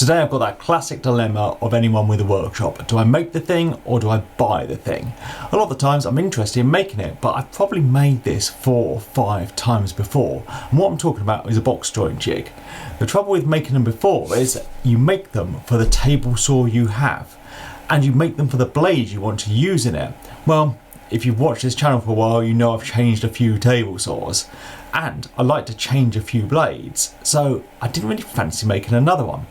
Today I've got that classic dilemma of anyone with a workshop. Do I make the thing or do I buy the thing? A lot of the times I'm interested in making it, but I've probably made this 4 or 5 times before. And what I'm talking about is a box joint jig. The trouble with making them before is you make them for the table saw you have, and you make them for the blade you want to use in it. Well, if you've watched this channel for a while, you know I've changed a few table saws, and I like to change a few blades, so I didn't really fancy making another one.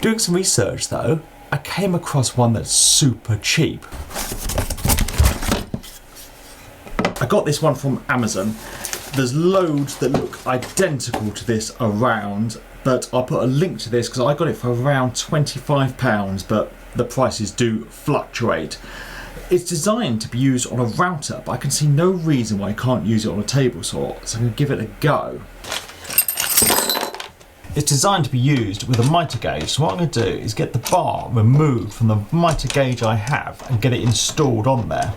Doing some research though, I came across one that's super cheap. I got this one from Amazon. There's loads that look identical to this around, but I'll put a link to this because I got it for around £25, but the prices do fluctuate. It's designed to be used on a router, but I can see no reason why I can't use it on a table saw, so I'm going to give it a go. It's designed to be used with a mitre gauge, so what I'm going to do is get the bar removed from the mitre gauge I have and get it installed on there.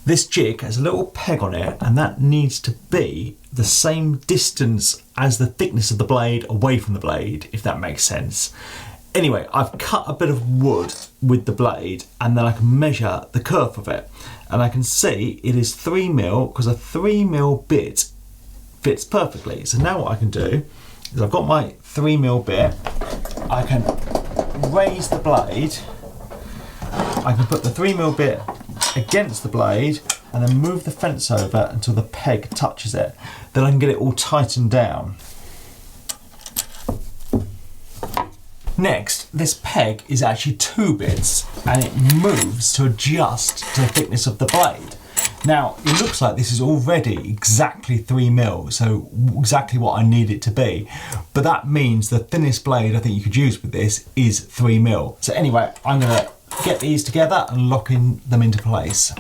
This jig has a little peg on it, and that needs to be the same distance as the thickness of the blade away from the blade, if that makes sense. Anyway, I've cut a bit of wood with the blade, and then I can measure the kerf of it. And I can see it is 3mm, because a 3mm bit fits perfectly. So now what I can do is I've got my 3mm bit, I can raise the blade, I can put the 3mm bit against the blade and then move the fence over until the peg touches it. Then I can get it all tightened down. Next, this peg is actually 2 bits and it moves to adjust to the thickness of the blade. Now, it looks like this is already exactly 3mm, so exactly what I need it to be. But that means the thinnest blade I think you could use with this is 3mm. So anyway, I'm gonna get these together and lock them into place.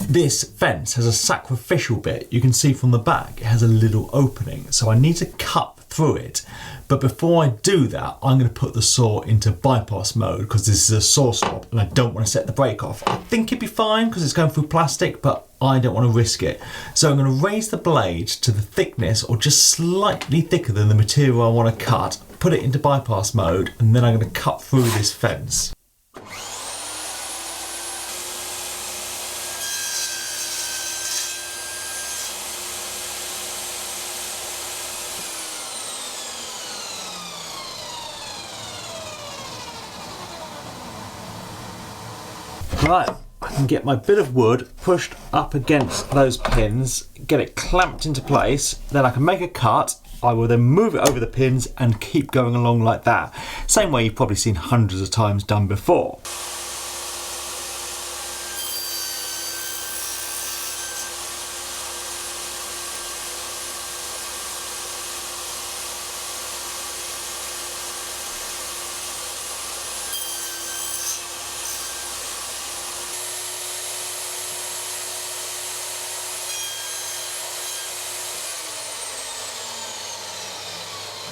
This fence has a sacrificial bit. You can see from the back it has a little opening, so I need to cut through it. But before I do that, I'm going to put the saw into bypass mode because this is a saw stop and I don't want to set the brake off. I think it'd be fine because it's going through plastic, but I don't want to risk it. So I'm going to raise the blade to the thickness or just slightly thicker than the material I want to cut, put it into bypass mode, and then I'm going to cut through this fence. Right, I can get my bit of wood pushed up against those pins, get it clamped into place, then I can make a cut. I will then move it over the pins and keep going along like that. Same way you've probably seen hundreds of times done before.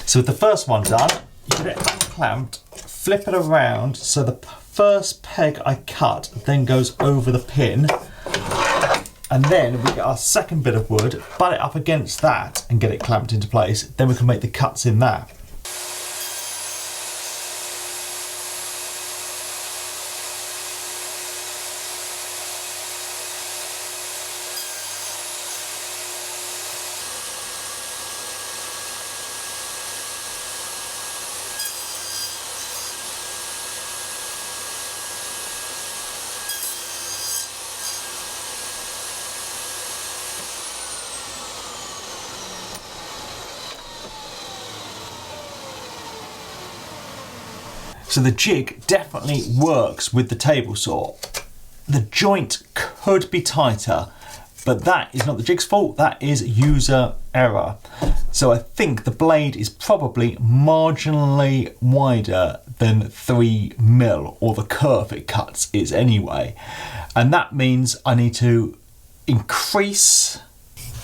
So with the first one done, you get it unclamped, flip it around so the first peg I cut then goes over the pin, and then we get our second bit of wood, butt it up against that and get it clamped into place. Then we can make the cuts in that. So the jig definitely works with the table saw. The joint could be tighter, but that is not the jig's fault, that is user error. So I think the blade is probably marginally wider than 3mm, or the curve it cuts is anyway. And that means I need to increase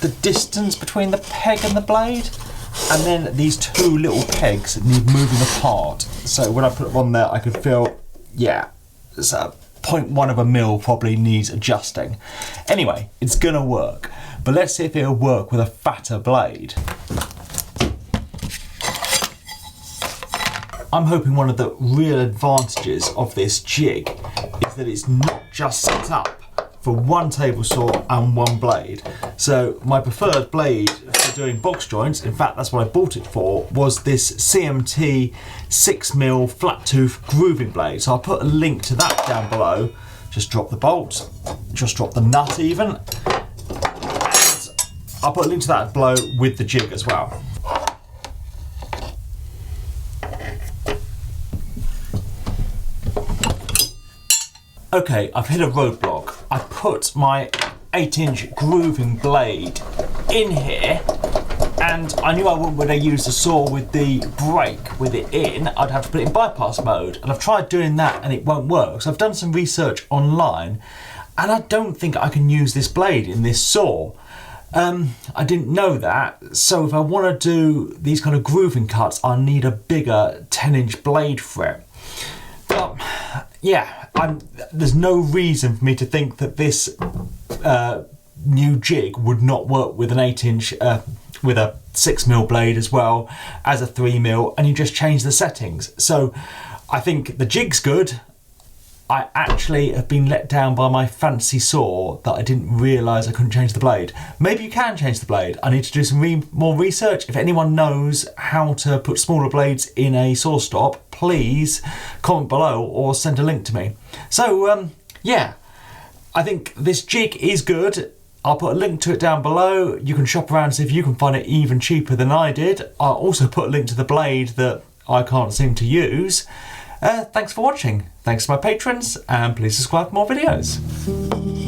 the distance between the peg and the blade. And then these 2 little pegs need moving apart. So when I put them on there, I could feel, yeah, there's a 0.1 of a mil probably needs adjusting. Anyway, it's gonna work, but let's see if it'll work with a fatter blade. I'm hoping one of the real advantages of this jig is that it's not just set up for one table saw and one blade. So my preferred blade for doing box joints, in fact that's what I bought it for, was this CMT 6mm flat tooth grooving blade. So I'll put a link to that down below. Just drop the bolt, just drop the nut even, and I'll put a link to that below with the jig as well. Okay, I've hit a roadblock. I put my 8-inch grooving blade in here, and I knew I wouldn't when I use the saw with the brake with it in, I'd have to put it in bypass mode, and I've tried doing that and it won't work. So I've done some research online, and I don't think I can use this blade in this saw. I didn't know that, so if I want to do these kind of grooving cuts, I need a bigger 10-inch blade for it. But yeah, there's no reason for me to think that this new jig would not work with an 8-inch, with a 6mm blade as well as a 3mm, and you just change the settings. So I think the jig's good. I actually have been let down by my fancy saw that I didn't realise I couldn't change the blade. Maybe you can change the blade. I need to do some more research. If anyone knows how to put smaller blades in a saw stop, please comment below or send a link to me. So yeah, I think this jig is good. I'll put a link to it down below. You can shop around and see if you can find it even cheaper than I did. I'll also put a link to the blade that I can't seem to use. Thanks for watching. Thanks to my patrons, and please subscribe for more videos.